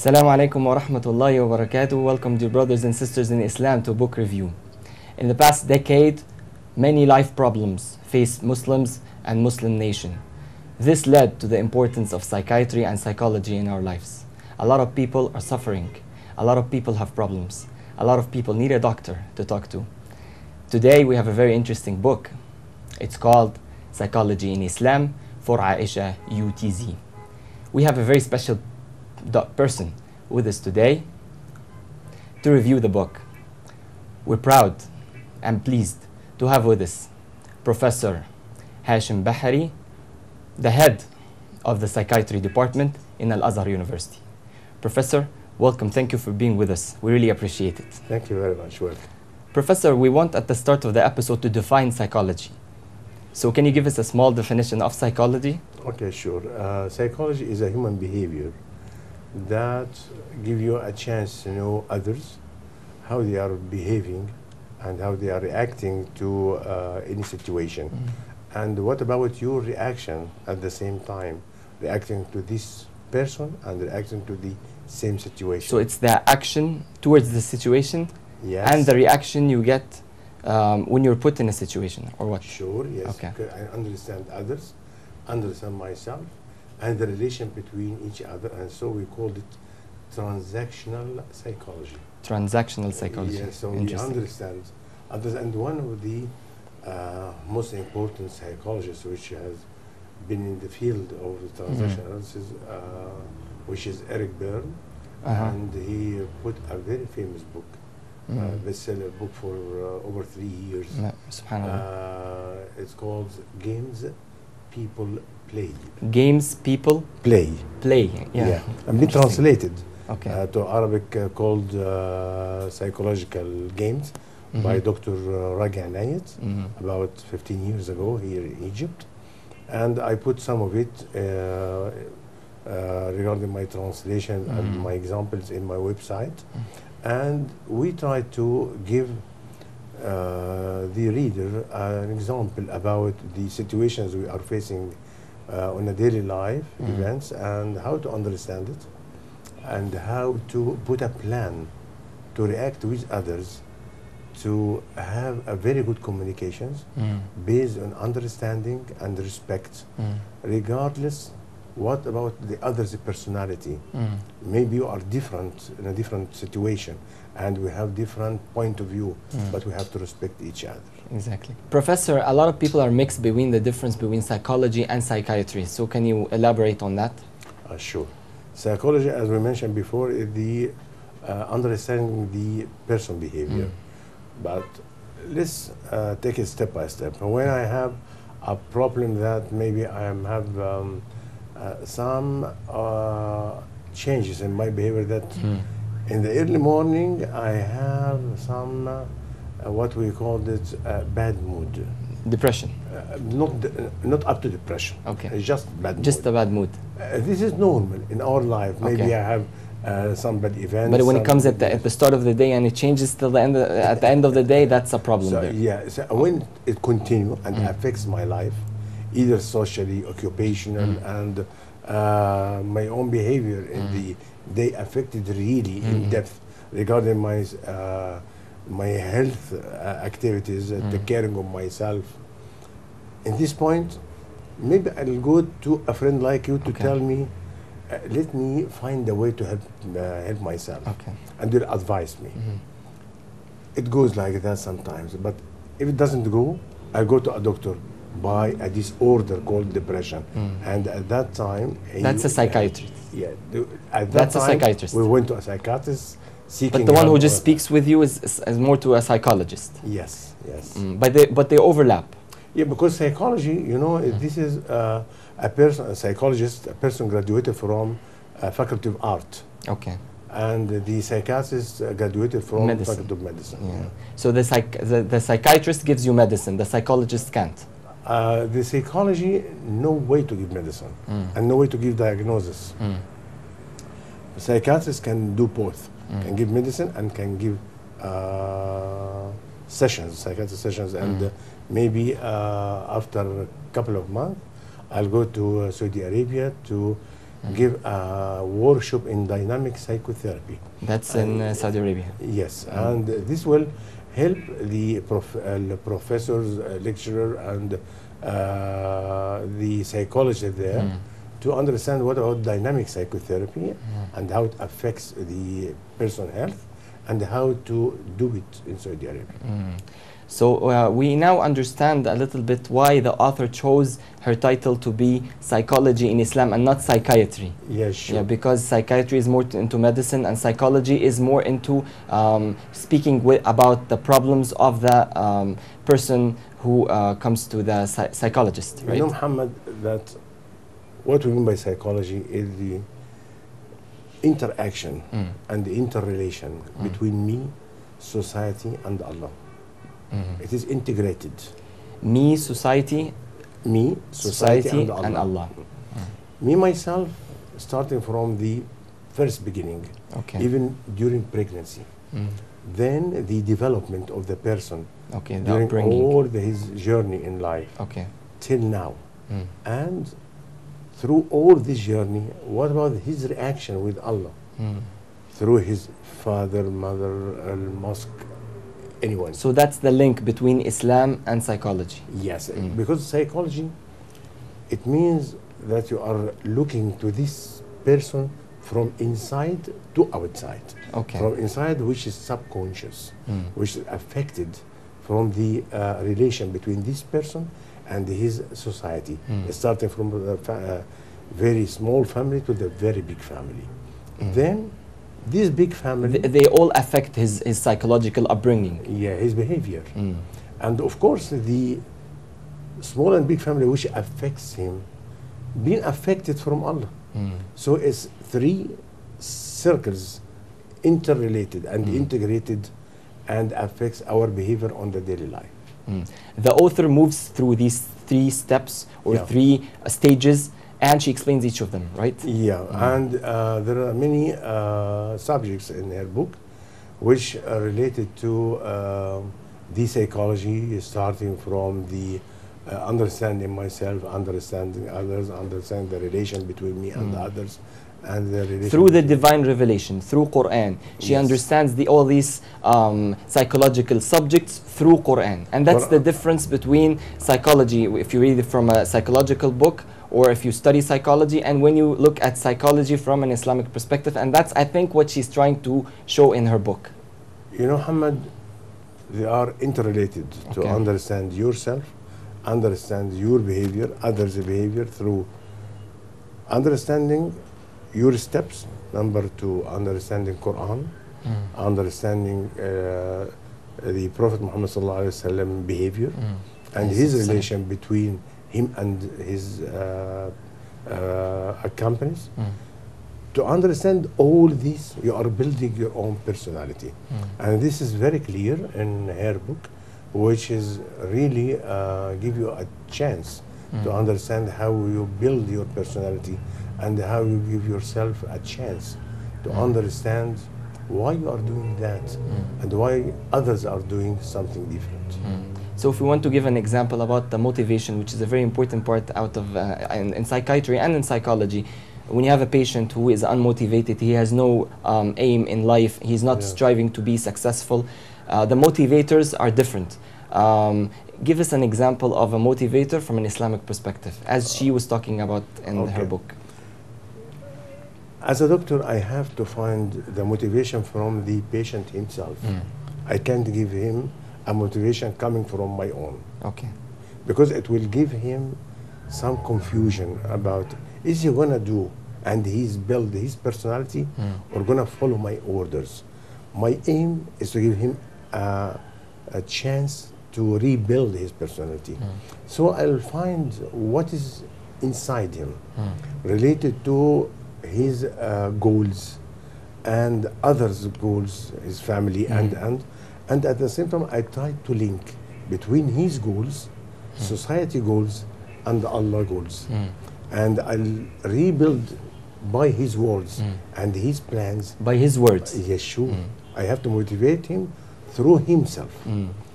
Assalamu alaikum wa rahmatullahi wa barakatuh. Welcome, dear brothers and sisters in Islam, to Book Review. In the past decade, many life problems faced Muslims and Muslim nation. This led to the importance of psychiatry and psychology in our lives. A lot of people are suffering. A lot of people have problems. A lot of people need a doctor to talk to. Today we have a very interesting book. It's called Psychology in Islam for Aisha UTZ. We have a very special person with us today to review the book. We're proud and pleased to have with us Professor Hashim Bahari, the head of the psychiatry department in Al-Azhar University. Professor, welcome. Thank you for being with us. We really appreciate it. Thank you very much. Welcome. Professor, we want at the start of the episode to define psychology. So can you give us a small definition of psychology? Okay, sure. Psychology is a human behavior that give you a chance to know others, how they are behaving and how they are reacting to any situation. And what about your reaction at the same time, reacting to this person and reacting to the same situation. So it's the action towards the situation, Yes. and the reaction you get when you're put in a situation, or what? Sure, yes. Okay. I understand others, understand myself, and the relation between each other, and so we called it transactional psychology. Transactional psychology. Yes, so we Interesting. understand others, and one of the most important psychologists which has been in the field of the transactional analysis, which is Eric Berne, and he put a very famous book, bestseller book for over 3 years. Subhanallah. It's called Games People Play. Games people Play. play. Yeah. And be translated Okay. to Arabic called Psychological Games by Dr. Raga Nayet about 15 years ago here in Egypt. And I put some of it regarding my translation and my examples in my website. And we try to give the reader an example about the situations we are facing on a daily life events, and how to understand it, and how to put a plan to react with others, to have a very good communications based on understanding and respect, regardless what about the other's personality. Maybe you are different in a different situation, and we have different point of view, but we have to respect each other. Exactly. Professor, a lot of people are mixed between the difference between psychology and psychiatry. So can you elaborate on that? Sure. Psychology, as we mentioned before, is the understanding the person behavior. But let's take it step by step. When I have a problem that maybe I have some changes in my behavior, that in the early morning I have some what we call it bad mood. Depression. Not up to depression. Okay. It's just bad mood. Just a bad mood. This is normal in our life. Maybe Okay. I have some bad events. But when it comes at the start of the day and it changes till the end, at the end of the day, that's a problem So, there. yeah, so when it continues and affects my life, either socially, occupational, and my own behavior in the day affected really in depth regarding my health activities, the caring of myself. In this point, maybe I'll go to a friend like you to tell me, let me find a way to help myself, and they'll advise me. It goes like that sometimes, but if it doesn't go, I go to a doctor by a disorder called depression, and at that time, That's a psychiatrist. at that That's a time, psychiatrist. we went to a psychiatrist seeking But the one who help. just speaks with you is more to a psychologist. Yes, yes. But they overlap. Yeah, because psychology, you know, this is a person, a psychologist, a person graduated from Faculty of Art. Okay. And the psychiatrist graduated from Medicine. Faculty of Medicine. Yeah. So the psychiatrist gives you medicine, the psychologist can't. The psychology, no way to give medicine and no way to give diagnosis. Psychiatrists can do both, can give medicine and can give sessions, psychiatric sessions, and maybe after a couple of months, I'll go to Saudi Arabia to give a workshop in dynamic psychotherapy. That's in Saudi Arabia. Yes, and this will help the professors, lecturer, and the psychologist there to understand what about dynamic psychotherapy and how it affects the person's health and how to do it in Saudi Arabia. So we now understand a little bit why the author chose her title to be Psychology in Islam and not Psychiatry. Yes, sure. Yeah, because psychiatry is more into medicine and psychology is more into speaking about the problems of the person who comes to the psychologist, right? You know, Muhammad, that what we mean by psychology is the interaction and the interrelation between me, society, and Allah. It is integrated. Me, society, society, and Allah. Me, myself, starting from the first beginning, even during pregnancy. Then the development of the person during all his journey in life till now. And through all this journey, what about his reaction with Allah? Through his father, mother, mosque, anyone. So that's the link between Islam and psychology. Yes, because psychology, it means that you are looking to this person from inside to outside. From inside, which is subconscious, which is affected from the relation between this person and his society, starting from the very small family to the very big family. Then this big family, they all affect his psychological upbringing. Yeah, his behavior. And of course, the small and big family which affects him, being affected from Allah. So it's three circles interrelated and integrated and affects our behavior on the daily life. The author moves through these three steps or three stages, and she explains each of them, right? Yeah, and there are many subjects in her book which are related to the psychology, starting from the understanding myself, understanding others, understanding the relation between me and others, and the relation through the divine revelation, through Quran. She understands all these psychological subjects through Quran, and that's the difference between psychology, if you read it from a psychological book, or if you study psychology, and when you look at psychology from an Islamic perspective. And that's, I think, what she's trying to show in her book. You know, Hamad, they are interrelated to understand yourself, understand your behavior, others' behavior, through understanding your steps. Number two, understanding Quran, understanding the Prophet Muhammad sallallahu alaihi wasallam behavior, and his relation between him and his companies. To understand all this, you are building your own personality. And this is very clear in her book, which is really give you a chance to understand how you build your personality and how you give yourself a chance to understand why you are doing that and why others are doing something different. So if we want to give an example about the motivation, which is a very important part out of in psychiatry and in psychology, when you have a patient who is unmotivated, he has no aim in life, he's not striving to be successful, the motivators are different. Give us an example of a motivator from an Islamic perspective, as she was talking about in her book. As a doctor, I have to find the motivation from the patient himself. I can't give him a motivation coming from my own. Because it will give him some confusion about, is he gonna do and he's build his personality or gonna follow my orders? My aim is to give him a chance to rebuild his personality. So I'll find what is inside him related to his goals and others' goals, his family, and at the same time I try to link between his goals, society goals, and Allah goals. And I'll rebuild by his words and his plans. By his words? Yes, sure. I have to motivate him through himself.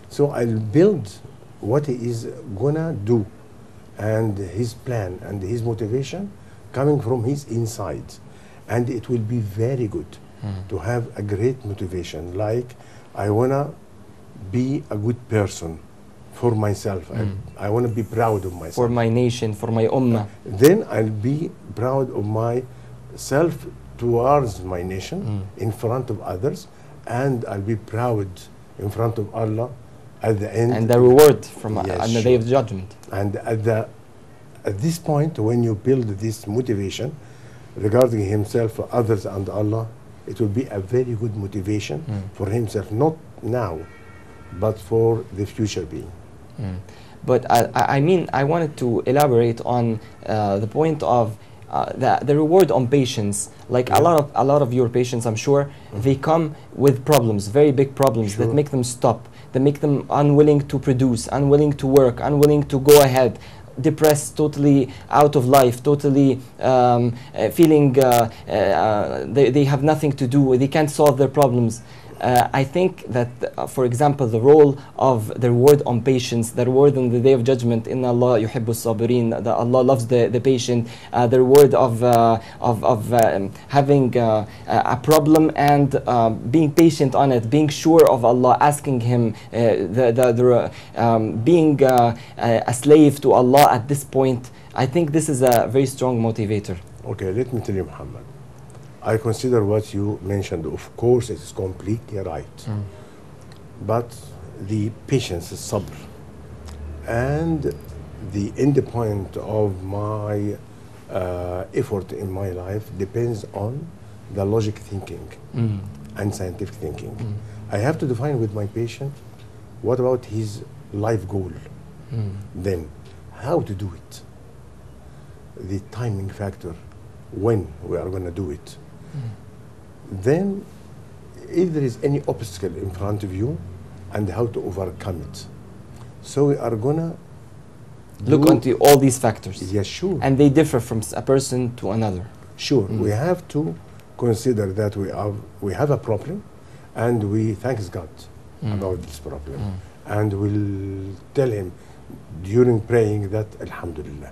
So I'll build what he is gonna do and his plan and his motivation coming from his inside. And it will be very good to have a great motivation, like I want to be a good person for myself. I want to be proud of myself. For my nation, for my ummah. Then I'll be proud of myself towards my nation in front of others, and I'll be proud in front of Allah at the end. And the reward from Yes, on the day of judgment. And at this point, when you build this motivation regarding himself, others, and Allah, it will be a very good motivation for himself, not now, but for the future being. But I mean, I wanted to elaborate on the point of the reward on patients. Like a lot of your patients, I'm sure, they come with problems, very big problems that make them stop, that make them unwilling to produce, unwilling to work, unwilling to go ahead, depressed, totally out of life, totally feeling they have nothing to do, they can't solve their problems. I think that, for example, the role of the reward on patience, the reward on the day of judgment, Inna Allah yuhibbu sabirin, that Allah loves the patient, the reward of having a problem and being patient on it, being sure of Allah, asking Him, being a slave to Allah at this point. I think this is a very strong motivator. Okay, let me tell you, Muhammad. I consider what you mentioned, of course, it is completely right. But the patience, the sabr, and the end point of my effort in my life depends on the logic thinking and scientific thinking. I have to define with my patient what about his life goal, then how to do it, the timing factor, when we are going to do it. Then if there is any obstacle in front of you and how to overcome it. So we are gonna look into all these factors. Yes, sure. And they differ from a person to another. Sure. We have to consider that we have a problem, and we thank God about this problem. And we'll tell him during praying that Alhamdulillah.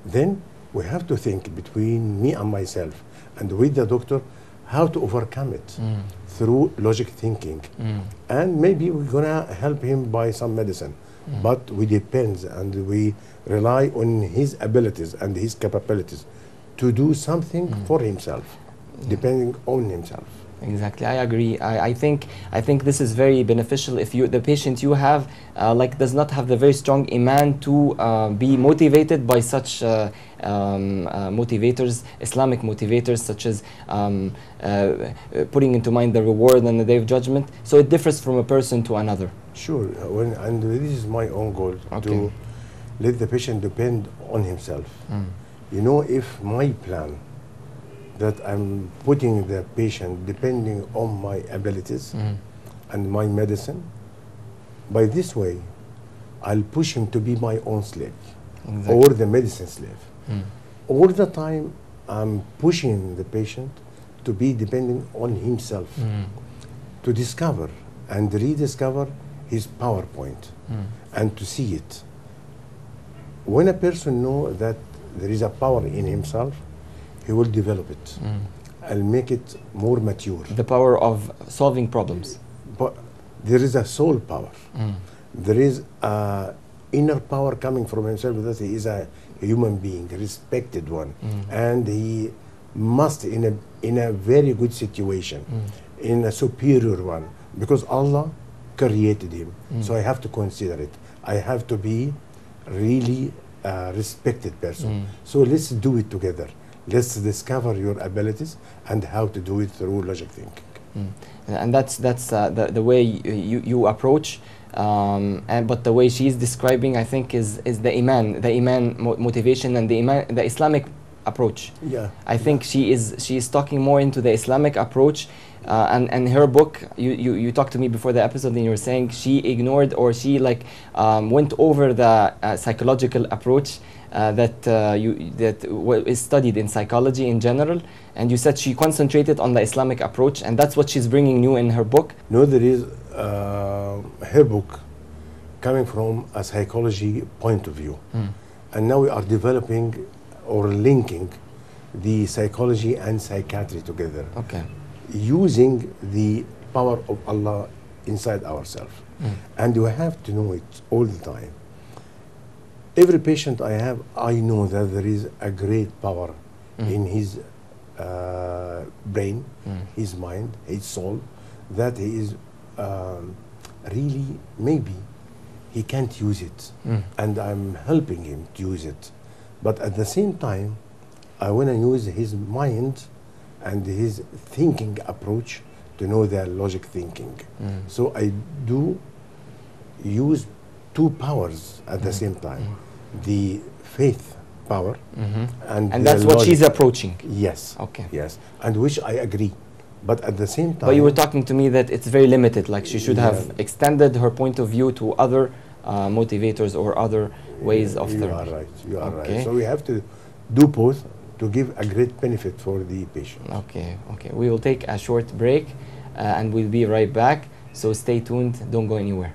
Then we have to think between me and myself and with the doctor how to overcome it through logic thinking. And maybe we're gonna help him by some medicine, but we depend and we rely on his abilities and his capabilities to do something for himself, depending on himself. Exactly, I agree. I think this is very beneficial if the patient you have like does not have the very strong iman to be motivated by such motivators, Islamic motivators, such as putting into mind the reward on the day of judgment. So it differs from a person to another. Sure, and this is my own goal, to let the patient depend on himself. You know, if my plan that I'm putting the patient depending on my abilities and my medicine, by this way, I'll push him to be my own slave or the medicine slave. All the time, I'm pushing the patient to be depending on himself, to discover and rediscover his PowerPoint and to see it. When a person knows that there is a power in himself, he will develop it and make it more mature. The power of solving problems. But there is a soul power. There is an inner power coming from himself that he is a human being, a respected one, and he must in a very good situation, in a superior one, because Allah created him. So I have to consider it. I have to be really a respected person. So let's do it together. Let's discover your abilities and how to do it through logic thinking. And that's the way you approach. But the way she's describing, I think, is the iman motivation and the Islamic approach. Yeah. I think she is talking more into the Islamic approach. And her book, you talked to me before the episode and you were saying she ignored, or she went over the psychological approach that is studied in psychology in general, and you said she concentrated on the Islamic approach, and that's what she's bringing new in her book. No, there is her book coming from a psychology point of view, and now we are developing or linking the psychology and psychiatry together, Okay. using the power of Allah inside ourselves. And we have to know it all the time. Every patient I have, I know that there is a great power in his brain, his mind, his soul, that he is really, maybe he can't use it. And I'm helping him to use it. But at the same time, I want to use his mind and his thinking approach to know their logic thinking. So I do use two powers at the same time. The faith power and that's what she's approaching. Yes. Okay. Yes. And which I agree. But at the same time... But you were talking to me that it's very limited, like she should have extended her point of view to other motivators or other ways of therapy. You are right. You are right. So we have to do both to give a great benefit for the patient. Okay. Okay. We will take a short break and we'll be right back. So stay tuned. Don't go anywhere.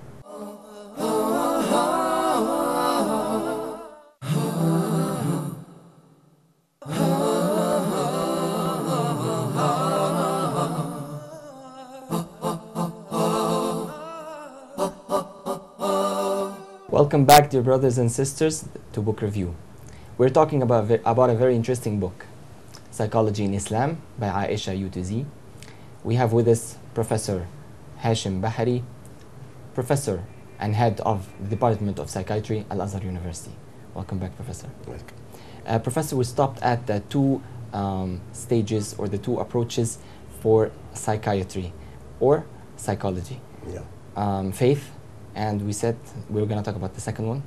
Welcome back, dear brothers and sisters, to Book Review. We're talking about a very interesting book, Psychology in Islam by Aisha U to Z. We have with us Professor Hashim Bahari, Professor and Head of the Department of Psychiatry, Al-Azhar University. Welcome back, Professor. Welcome. Professor, we stopped at the two stages or the two approaches for psychiatry or psychology. Yeah. Faith, and we said we were going to talk about the second one.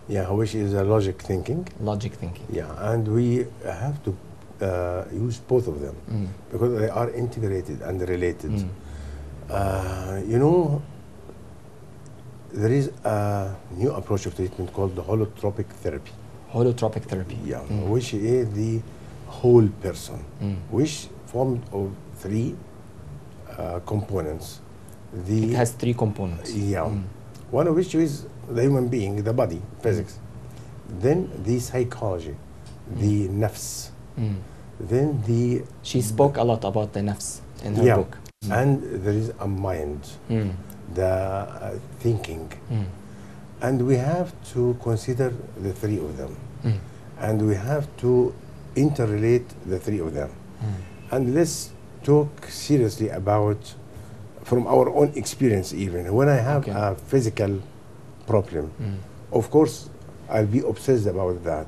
Yeah, which is logic thinking. Logic thinking. Yeah, and we have to use both of them because they are integrated and related. You know, there is a new approach of treatment called the holotropic therapy. Holotropic therapy. Yeah, which is the whole person, which formed of three components. It has three components. Yeah, one of which is the human being, the body, physics. Then the psychology, the nafs. Then the... She spoke a lot about the nafs in her book. And there is a mind, the thinking. And we have to consider the three of them. And we have to interrelate the three of them. And let's talk seriously about, from our own experience even, when I have a physical problem, of course, I'll be obsessed about that.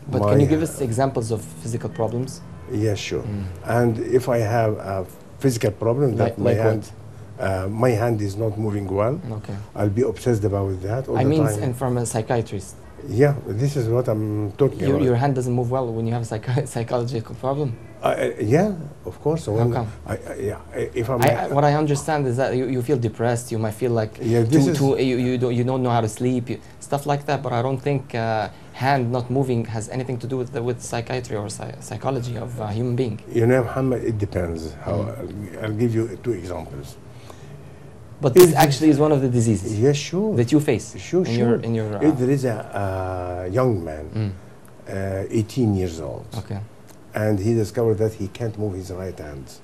But can you give us examples of physical problems? Yes, sure. And if I have a physical problem, that my hand is not moving well, I'll be obsessed about that all the time. And from a psychiatrist. Yeah, this is what I'm talking about. Your hand doesn't move well when you have a psychological problem? Yeah, of course. How come? What I understand is that you feel depressed, you might feel like you don't know how to sleep, stuff like that, but I don't think hand not moving has anything to do with psychiatry or psychology of a human being. You know, Muhammad, it depends. I'll give you two examples. But this actually is one of the diseases. Yes, sure. That you face. Sure. If there is a young man, 18 years old, and he discovered that he can't move his right hand.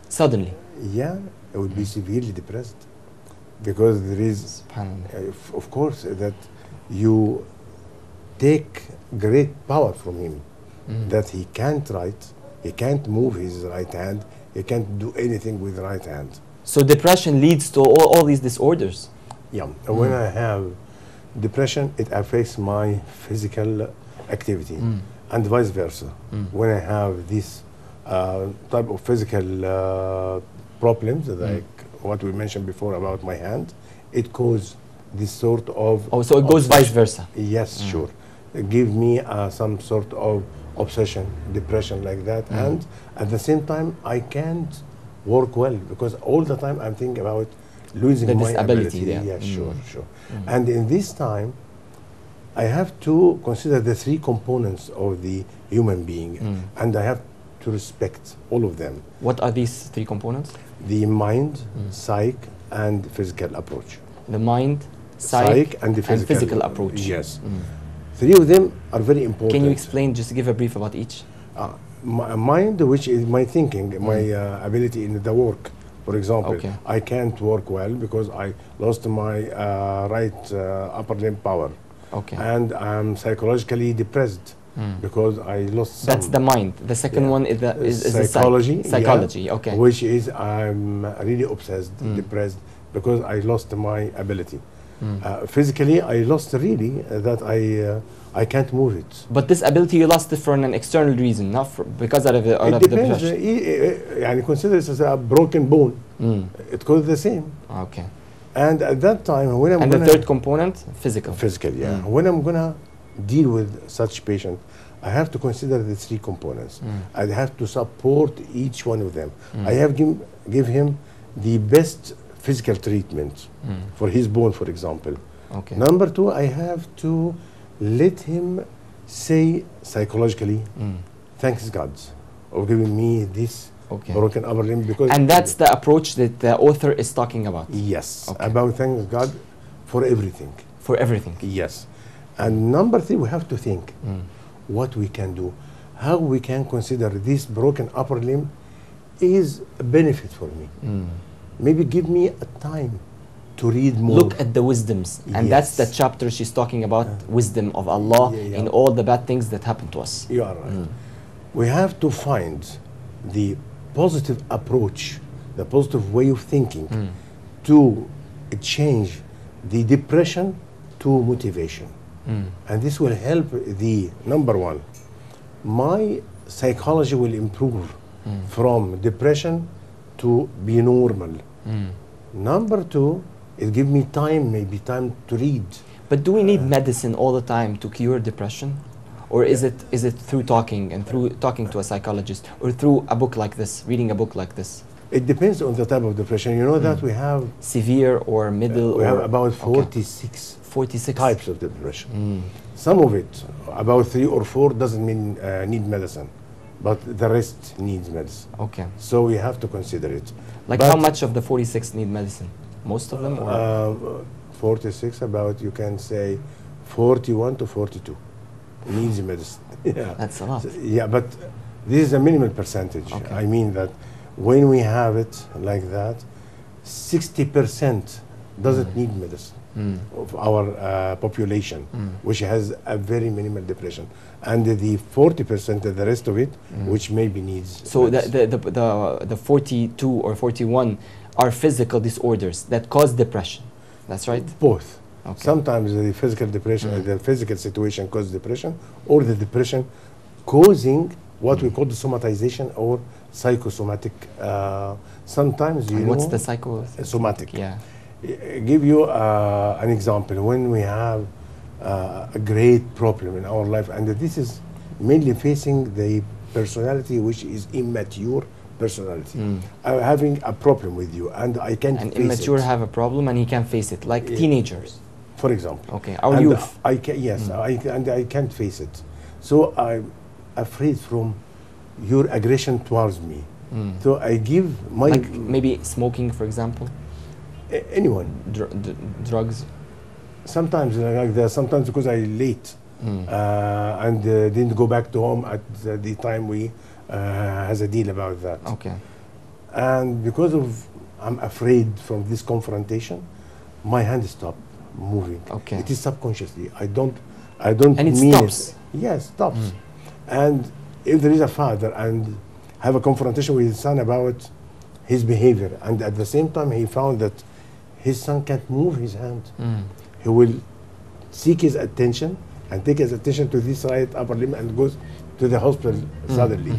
Suddenly? Yeah, it would be severely depressed. Because there is, of course, that you take great power from him, that he can't write, he can't move his right hand, he can't do anything with the right hand. So depression leads to all these disorders? Yeah, when I have depression, it affects my physical activity, and vice versa. When I have this type of physical problems, like what we mentioned before about my hand, it causes this sort of... Oh, so it goes vice versa? Yes, sure. Give me some sort of obsession, depression like that, and at the same time, I can't work well because all the time I'm thinking about losing my ability. Yeah, sure. And in this time, I have to consider the three components of the human being, and I have to respect all of them. What are these three components? The mind, psych, and physical approach. The mind, psych, and the physical approach. Yes. Three of them are very important. Can you explain, just give a brief about each? My mind, which is my thinking, my ability in the work. For example, Okay. I can't work well because I lost my right upper limb power. Okay. And I'm psychologically depressed because I lost some. That's the mind. The second Yeah. one is the psychology. Psychology. Yeah, Okay. which is I'm really obsessed, depressed because I lost my ability. Physically, I lost really that I can't move it. But this ability you lost it for an external reason, not for, because out of the It depends. depression. يعني consider it as a broken bone. It goes the same. Okay. And at that time, when I'm And the gonna third component, physical. physical, yeah. When I'm gonna deal with such patient, I have to consider the three components. I have to support each one of them. I have give him the best physical treatment for his bone, for example. Okay. Number two, I have to let him say psychologically, thanks God for giving me this Okay. broken upper limb, because And that's the approach that the author is talking about. yes, Okay. about thanks God for everything. For everything. Yes. And number three, we have to think what we can do, how we can consider this broken upper limb is a benefit for me. Maybe give me a time to read more. Look at the wisdoms. And that's the Yes. chapter she's talking about, wisdom of Allah Yeah. in all the bad things that happen to us. You are right. We have to find the positive approach, the positive way of thinking to change the depression to motivation. And this will help the number one, my psychology will improve from depression to be normal. Number two, it give me time, maybe time to read. But do we need medicine all the time to cure depression? Or is it through talking and through talking to a psychologist or through a book like this, reading a book like this? It depends on the type of depression. You know that we have Severe or middle? we have or about okay. 46 46 types of depression. Some of it, about 3 or 4, doesn't mean need medicine, but the rest needs medicine. Okay. So we have to consider it. Like But, how much of the 46 need medicine? Most of them? Or? 46, about you can say 41 to 42 needs medicine. Yeah. That's a lot. So, yeah, but this is a minimal percentage. Okay. I mean that when we have it like that, 60% doesn't need medicine of our population, which has a very minimal depression, and the 40%, the rest of it, which maybe needs. So medicine. the 42 or 41 are physical disorders that cause depression. That's right? Both. Okay. Sometimes the physical depression, the physical situation causes depression, or the depression causing what we call the somatization or psychosomatic. Sometimes you And know what's the psycho? somatic. Yeah. Give you an example. When we have a great problem in our life, and this is mainly facing the personality which is immature personality. I'm having a problem with you, and I can't And face immature it. have a problem and he can face it, like teenagers. For example. Okay, our And youth. I yes, and I can't face it. So I'm afraid from your aggression towards me. So I give my Like maybe smoking, for example, anyone. drugs. Sometimes like that. Sometimes because I late and didn't go back to home at the time we has a deal about that. Okay. And because of I'm afraid from this confrontation, my hand stop moving. Okay. It is subconsciously. I don't And it mean stops. it. Yes, stops. And if there is a father and have a confrontation with his son about his behavior, and at the same time he found that his son can't move his hand, he will seek his attention and take his attention to this right upper limb and goes to the hospital suddenly,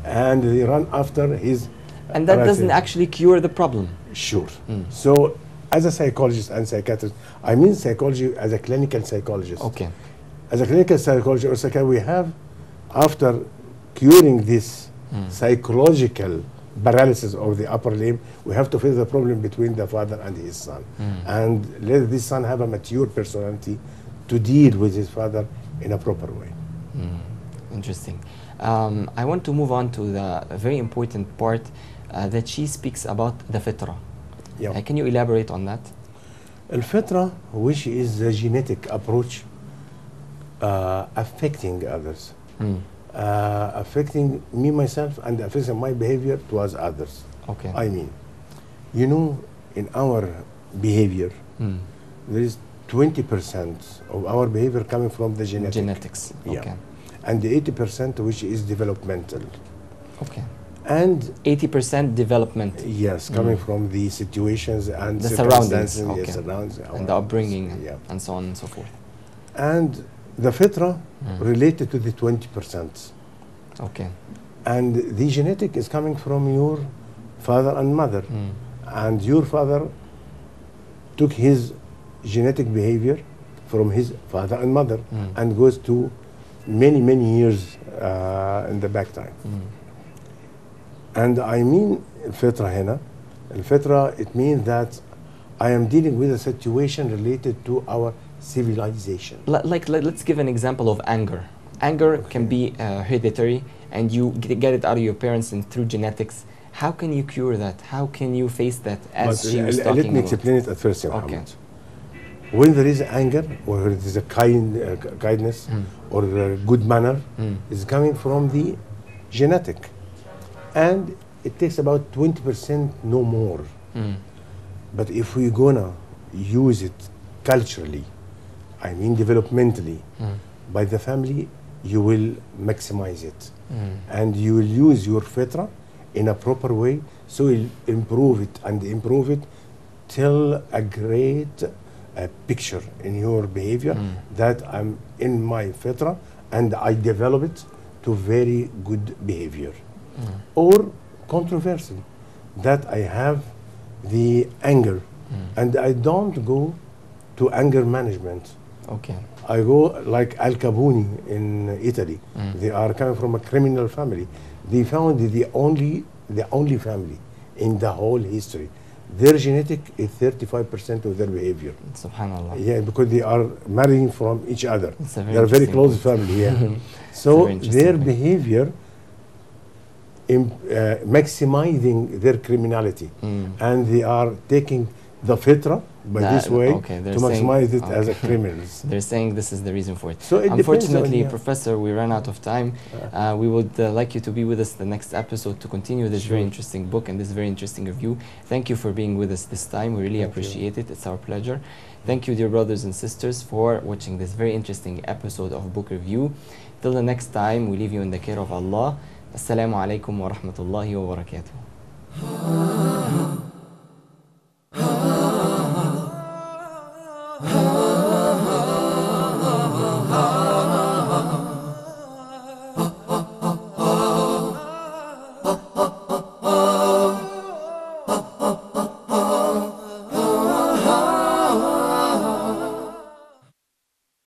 and they run after his. And that right doesn't limb. actually cure the problem. Sure. So, as a psychologist and psychiatrist, I mean psychology as a clinical psychologist. Okay. As a clinical psychologist or psychiatrist, we have, after curing this psychological paralysis of the upper limb, we have to face the problem between the father and his son. And let this son have a mature personality to deal with his father in a proper way. Interesting. I want to move on to the very important part that she speaks about the fitra. Yeah. Can you elaborate on that? Al-fitra, which is the genetic approach affecting others. affecting me myself and affecting my behavior towards others. Okay. I mean, you know, in our behavior, Mm. there is 20% of our behavior coming from the Genetics. Yeah. Okay. And the 80% which is developmental. Okay. And 80% development. yes, coming from the situations and The surroundings. circumstances, Okay. yes, surroundings, And the upbringing yeah. and so on and so forth. And the fitra Mm. related to the 20%. Okay. And the genetic is coming from your father and mother. Mm. And your father took his genetic behavior from his father and mother and goes to many years in the back time. And I mean الفطرة هنا الفطرة it means that I am dealing with a situation related to our civilization. Let's give an example of anger. Anger can be hereditary, and you get it out of your parents and through genetics. How can you cure that? How can you face that, as she was talking let me about? explain it at first, Okay. Muhammad. When there is anger, or there is a kindness, or a good manner, is coming from the genetic. And it takes about 20%, no more. But if we're gonna use it culturally, I mean developmentally, by the family, you will maximize it. And you will use your fitra in a proper way, so you'll improve it till a great picture in your behavior that I'm in my fitra and I develop it to very good behavior. Or controversial, that I have the anger and I don't go to anger management. Okay. I go like Al Capone in Italy. They are coming from a criminal family. They found the only family in the whole history. Their genetic is 35% of their behavior. Subhanallah. Yeah, because they are marrying from each other. It's a very They are very interesting close point. family. Yeah. It's a So very interesting their point. behavior maximizing their criminality, and they are taking the fitra by this way they're to saying- maximize it as a okay. criminals. They're saying this is the reason for it. So it depends on, Unfortunately, yeah. Professor, we ran out of time. We would like you to be with us the next episode to continue this very Sure. interesting book and this very interesting review. Thank you for being with us this time. We really Thank you. appreciate it. It's our pleasure. Thank you, dear brothers and sisters, for watching this very interesting episode of Book Review. Till the next time, we leave you in the care of Allah. Assalamu alaikum wa rahmatullahi wa barakatuh.